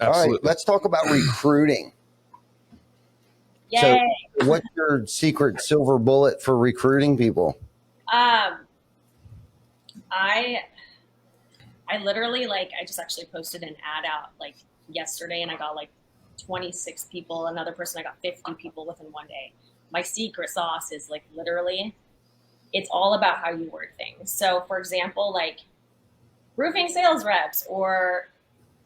Absolutely. All right, let's talk about recruiting. Yay. So what's your secret silver bullet for recruiting people? I literally, like, I just actually posted an ad out like yesterday and I got like 26 people. Another person, I got 50 people within one day. My secret sauce is like literally, it's all about how you word things. So for example, like roofing sales reps, or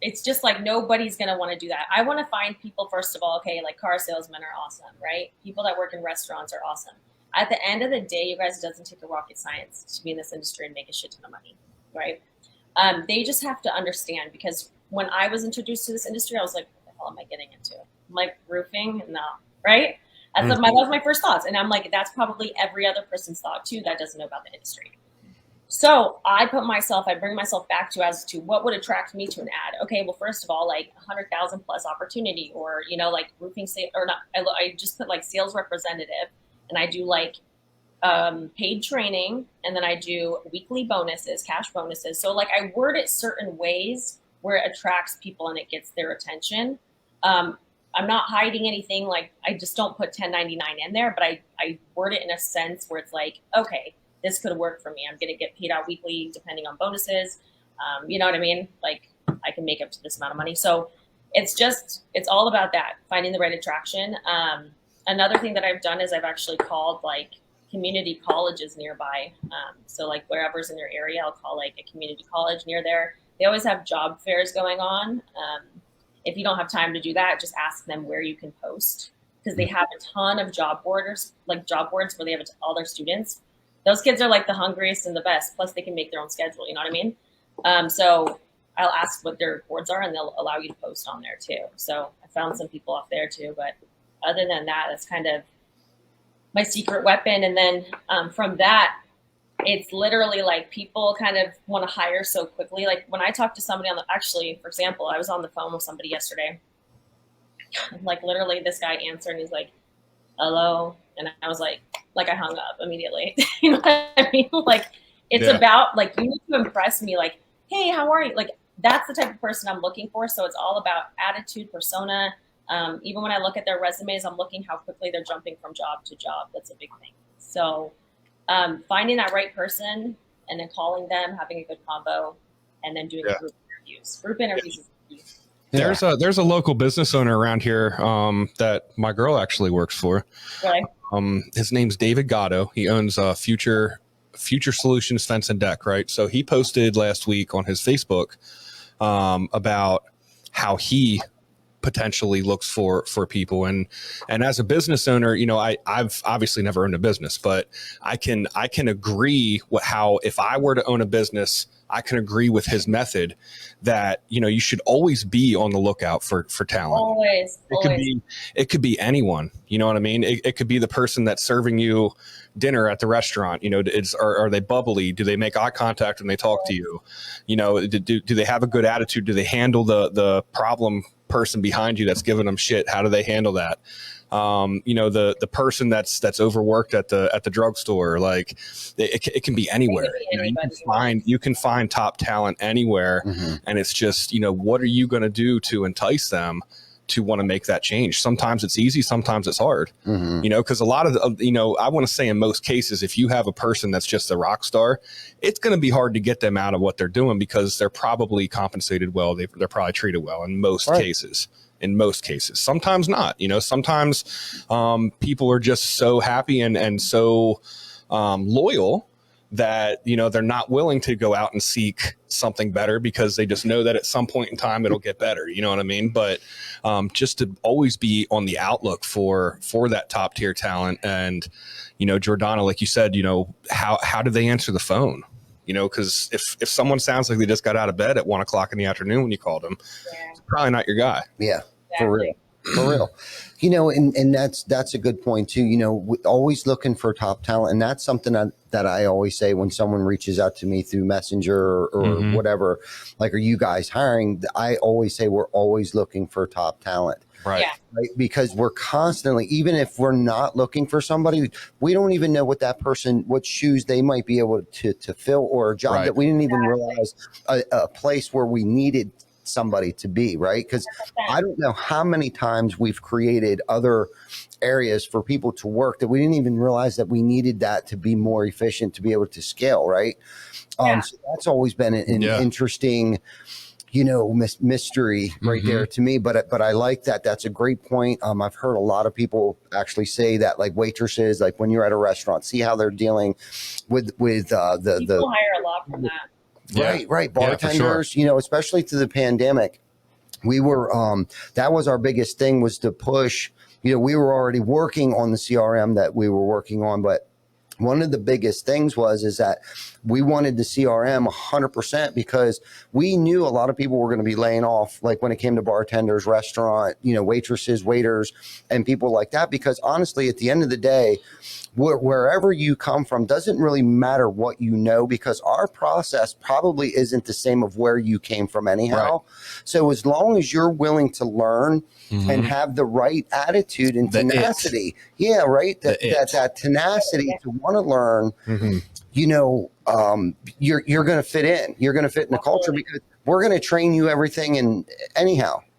it's just like nobody's going to want to do that. I want to find people, first of all, okay, like car salesmen are awesome, right? People that work in restaurants are awesome. At the end of the day, you guys, it doesn't take a rocket science to be in this industry and make a shit ton of money, right? They just have to understand, because when I was introduced to this industry, I was like, what the hell am I getting into? I'm like, roofing? No, right? That was my first thoughts. And I'm like, that's probably every other person's thought too that doesn't know about the industry. So I bring myself back to as to what would attract me to an ad. Okay, well, first of all, like 100,000 plus opportunity, or, you know, like roofing sale, or not, I just put like sales representative, and I do like paid training, and then I do weekly bonuses, cash bonuses. So like I word it certain ways where it attracts people and it gets their attention. I'm not hiding anything. Like I just don't put 1099 in there, but I word it in a sense where it's like, okay, this could work for me. I'm going to get paid out weekly depending on bonuses. You know what I mean? Like I can make up to this amount of money. So it's all about that, finding the right attraction. Another thing that I've done is I've actually called like community colleges nearby. So like wherever's in your area, I'll call like a community college near there. They always have job fairs going on. If you don't have time to do that, just ask them where you can post, because they have a ton of job boards where they have all their students. Those kids are like the hungriest and the best. Plus they can make their own schedule. You know what I mean? So I'll ask what their boards are and they'll allow you to post on there too. So I found some people off there too, but other than that, that's kind of my secret weapon. And then from that, it's literally like people kind of want to hire so quickly. Like when I talk to somebody for example, I was on the phone with somebody yesterday. Like literally this guy answered and he's like, hello. And I was like I hung up immediately. You know what I mean? Like it's about like, you need to impress me. Like, hey, how are you? Like that's the type of person I'm looking for. So it's all about attitude, persona. Even when I look at their resumes, I'm looking how quickly they're jumping from job to job. That's a big thing. So finding that right person and then calling them, having a good combo, and then doing group interviews. Group interviews is key. There's a local business owner around here that my girl actually works for. Really? His name's David Gatto. He owns Future Solutions Fence and Deck, right? So he posted last week on his Facebook about how he potentially looks for people, and as a business owner, you know, I've obviously never owned a business, but I can agree with how, if I were to own a business, I can agree with his method that, you know, you should always be on the lookout for talent. Always. It could be anyone, you know what I mean? It could be the person that's serving you dinner at the restaurant. You know, are they bubbly? Do they make eye contact when they talk to you? You know, do they have a good attitude? Do they handle the problem person behind you that's giving them shit? How do they handle that? You know, the person that's overworked at the drugstore. Like it can be anywhere. You can find top talent anywhere, and it's just, you know, what are you going to do to entice them to want to make that change? Sometimes it's easy, sometimes it's hard. You know, because a lot of you know, I want to say in most cases, if you have a person that's just a rock star, it's going to be hard to get them out of what they're doing, because they're probably compensated well. They're probably treated well in most cases. In most cases, sometimes not. You know, sometimes people are just so happy and so loyal that, you know, they're not willing to go out and seek something better, because they just know that at some point in time it'll get better. You know what I mean? But just to always be on the outlook for that top tier talent. And, you know, Jordana, like you said, you know, how do they answer the phone? You know, because if someone sounds like they just got out of bed at 1 o'clock in the afternoon when you called them, it's probably not your guy. Yeah, exactly. For real. You know, and that's a good point too. You know, always looking for top talent, and that's something that I always say when someone reaches out to me through Messenger or whatever. Like, are you guys hiring? I always say we're always looking for top talent. Right. Yeah. Right. Because we're constantly, even if we're not looking for somebody, we don't even know what shoes they might be able to fill, or a job that we didn't even realize, a place where we needed somebody to be, right? Because 100%. I don't know how many times we've created other areas for people to work that we didn't even realize that we needed that to be more efficient, to be able to scale, right? Yeah. So that's always been an interesting, mystery right there to me. But I like that. That's a great point. I've heard a lot of people actually say that, like waitresses, like when you're at a restaurant, see how they're dealing with People hire a lot from that. right bartenders, especially through the pandemic. We were that was our biggest thing, was to push. We were already working on the CRM that we were working on, but one of the biggest things is that we wanted the CRM 100% because we knew a lot of people were going to be laying off, like when it came to bartenders, restaurant, waitresses, waiters, and people like that. Because honestly, at the end of the day, wherever you come from doesn't really matter what you know, because our process probably isn't the same of where you came from anyhow. Right. So as long as you're willing to learn and have the right attitude and tenacity, that tenacity to want to learn, you're going to fit in. You're going to fit in the culture, because we're going to train you everything and anyhow.